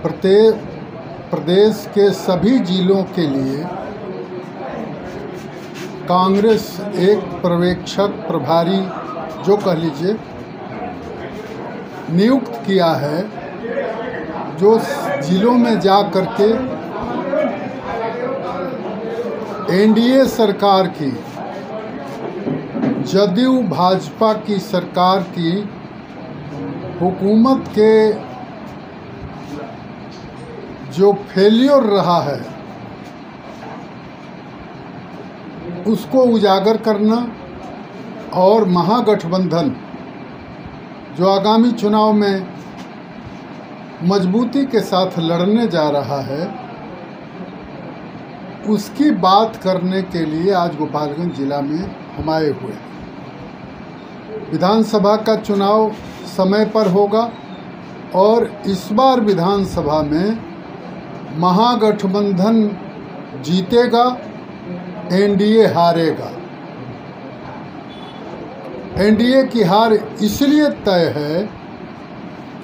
प्रदेश के सभी जिलों के लिए कांग्रेस एक पर्यवेक्षक प्रभारी जो कह लीजिए नियुक्त किया है, जो जिलों में जा करके एनडीए सरकार की, जदयू भाजपा की सरकार की हुकूमत के जो फेलियर रहा है उसको उजागर करना और महागठबंधन जो आगामी चुनाव में मजबूती के साथ लड़ने जा रहा है उसकी बात करने के लिए आज गोपालगंज जिला में हम आए हुए हैं। विधानसभा का चुनाव समय पर होगा और इस बार विधानसभा में महागठबंधन जीतेगा, एनडीए हारेगा। एनडीए की हार इसलिए तय है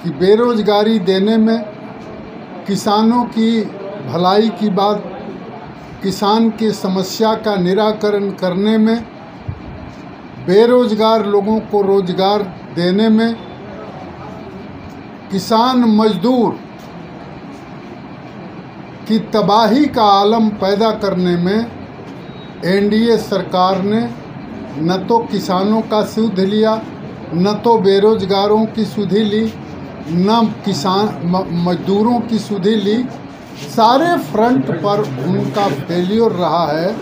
कि बेरोजगारी देने में, किसानों की भलाई की बात, किसान की समस्या का निराकरण करने में, बेरोजगार लोगों को रोजगार देने में, किसान मजदूर की तबाही का आलम पैदा करने में एनडीए सरकार ने न तो किसानों का सुध लिया, न तो बेरोजगारों की सुधि ली, न मजदूरों की सुधि ली। सारे फ्रंट पर उनका फेलियर रहा है,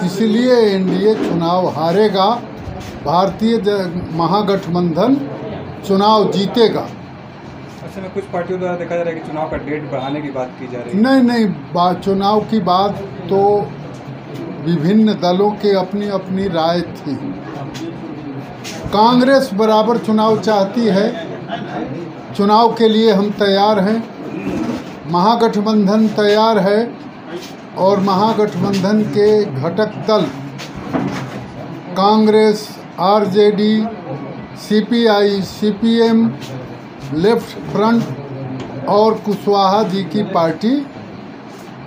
इसलिए एनडीए चुनाव हारेगा, भारतीय महागठबंधन चुनाव जीतेगा। ऐसे में कुछ पार्टियों द्वारा देखा जा रहा है कि चुनाव का डेट बढ़ाने की बात की जा रही है। नहीं, चुनाव की बात तो विभिन्न दलों के अपनी अपनी राय थी। कांग्रेस बराबर चुनाव चाहती है, चुनाव के लिए हम तैयार हैं, महागठबंधन तैयार है और महागठबंधन के घटक दल Congress, RJD, CPI, CPM, left front और कुशवाहा जी की पार्टी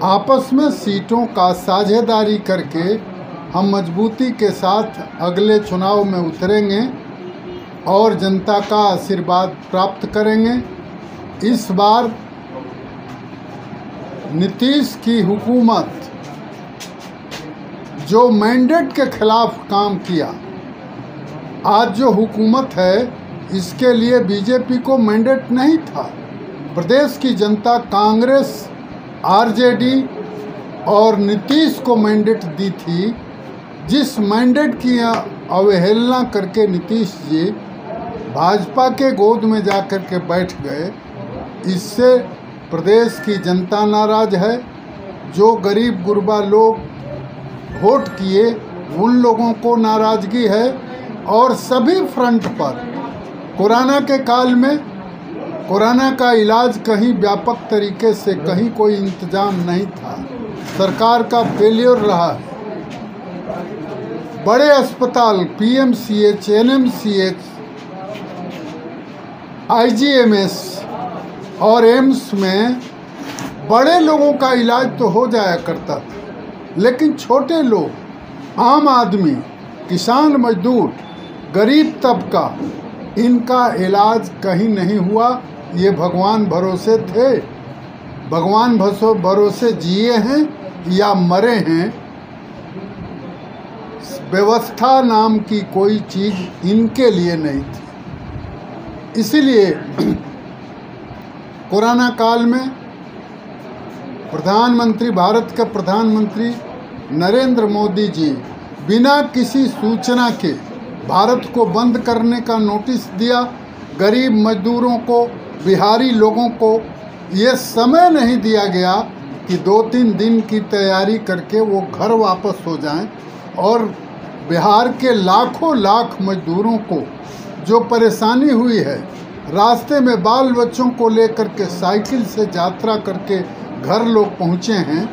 आपस में सीटों का साझेदारी करके हम मजबूती के साथ अगले चुनाव में उतरेंगे और जनता का आशीर्वाद प्राप्त करेंगे। इस बार नीतीश की हुकूमत जो मैंडेट के खिलाफ काम किया, आज जो हुकूमत है इसके लिए बीजेपी को मैंडेट नहीं था। प्रदेश की जनता कांग्रेस, आरजेडी और नीतीश को मैंडेट दी थी। जिस मैंडेट की अवहेलना करके नीतीश जी भाजपा के गोद में जाकर के बैठ गए, इससे प्रदेश की जनता नाराज है। जो गरीब गुरबा लोग वोट किए उन लोगों को नाराजगी है और सभी फ्रंट पर कोरोना के काल में कोरोना का इलाज कहीं व्यापक तरीके से कहीं कोई इंतजाम नहीं था, सरकार का फेलियर रहा है। बड़े अस्पताल पीएमसीएच, एनएमसीएच, आईजीएमएस और एम्स में बड़े लोगों का इलाज तो हो जाया करता था, लेकिन छोटे लोग, आम आदमी, किसान मजदूर, गरीब तबका, इनका इलाज कहीं नहीं हुआ। ये भगवान भरोसे थे, भगवान भरोसे जिए हैं या मरे हैं। व्यवस्था नाम की कोई चीज़ इनके लिए नहीं थी। इसीलिए कोरोना काल में भारत के प्रधानमंत्री नरेंद्र मोदी जी बिना किसी सूचना के भारत को बंद करने का नोटिस दिया। गरीब मजदूरों को, बिहारी लोगों को ये समय नहीं दिया गया कि 2-3 दिन की तैयारी करके वो घर वापस हो जाएं और बिहार के लाखों लाख मजदूरों को जो परेशानी हुई है, रास्ते में बाल बच्चों को लेकर के साइकिल से यात्रा करके घर लोग पहुँचे हैं,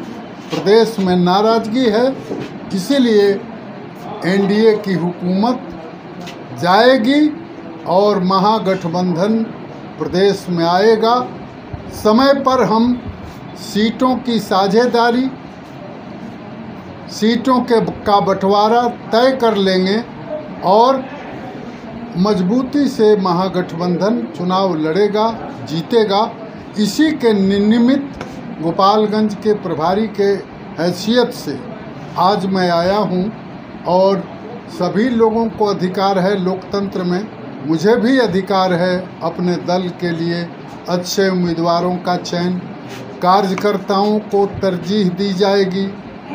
प्रदेश में नाराज़गी है। इसीलिए एनडीए की हुकूमत जाएगी और महागठबंधन प्रदेश में आएगा समय पर हम सीटों की साझेदारी, सीटों का बंटवारा तय कर लेंगे और मजबूती से महागठबंधन चुनाव लड़ेगा, जीतेगा। इसी के निमित्त गोपालगंज के प्रभारी के हैसियत से आज मैं आया हूं और सभी लोगों को अधिकार है लोकतंत्र में, मुझे भी अधिकार है अपने दल के लिए अच्छे उम्मीदवारों का चयन। कार्यकर्ताओं को तरजीह दी जाएगी,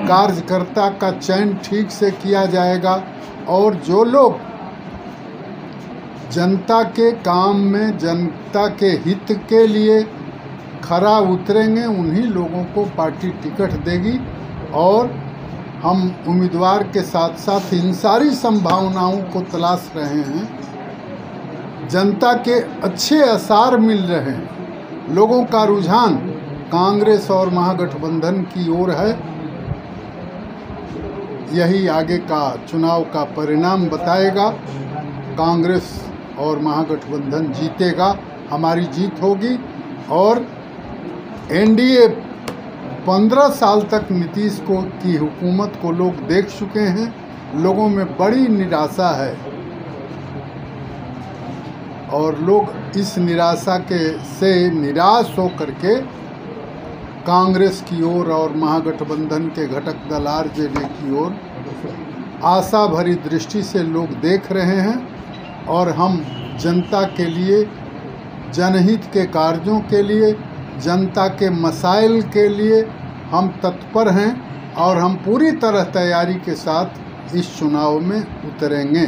कार्यकर्ता का चयन ठीक से किया जाएगा और जो लोग जनता के काम में, जनता के हित के लिए खरा उतरेंगे उन्हीं लोगों को पार्टी टिकट देगी। और हम उम्मीदवार के साथ साथ इन सारी संभावनाओं को तलाश रहे हैं। जनता के अच्छे आसार मिल रहे हैं, लोगों का रुझान कांग्रेस और महागठबंधन की ओर है। यही आगे का चुनाव का परिणाम बताएगा। कांग्रेस और महागठबंधन जीतेगा, हमारी जीत होगी। और एनडीए 15 साल तक नीतीश की हुकूमत को लोग देख चुके हैं, लोगों में बड़ी निराशा है और लोग इस निराशा से निराश होकर के कांग्रेस की ओर और महागठबंधन के घटक दल आरजेडी की ओर आशा भरी दृष्टि से लोग देख रहे हैं। और हम जनता के लिए, जनहित के कार्यों के लिए, जनता के मसाइल के लिए हम तत्पर हैं और हम पूरी तरह तैयारी के साथ इस चुनाव में उतरेंगे।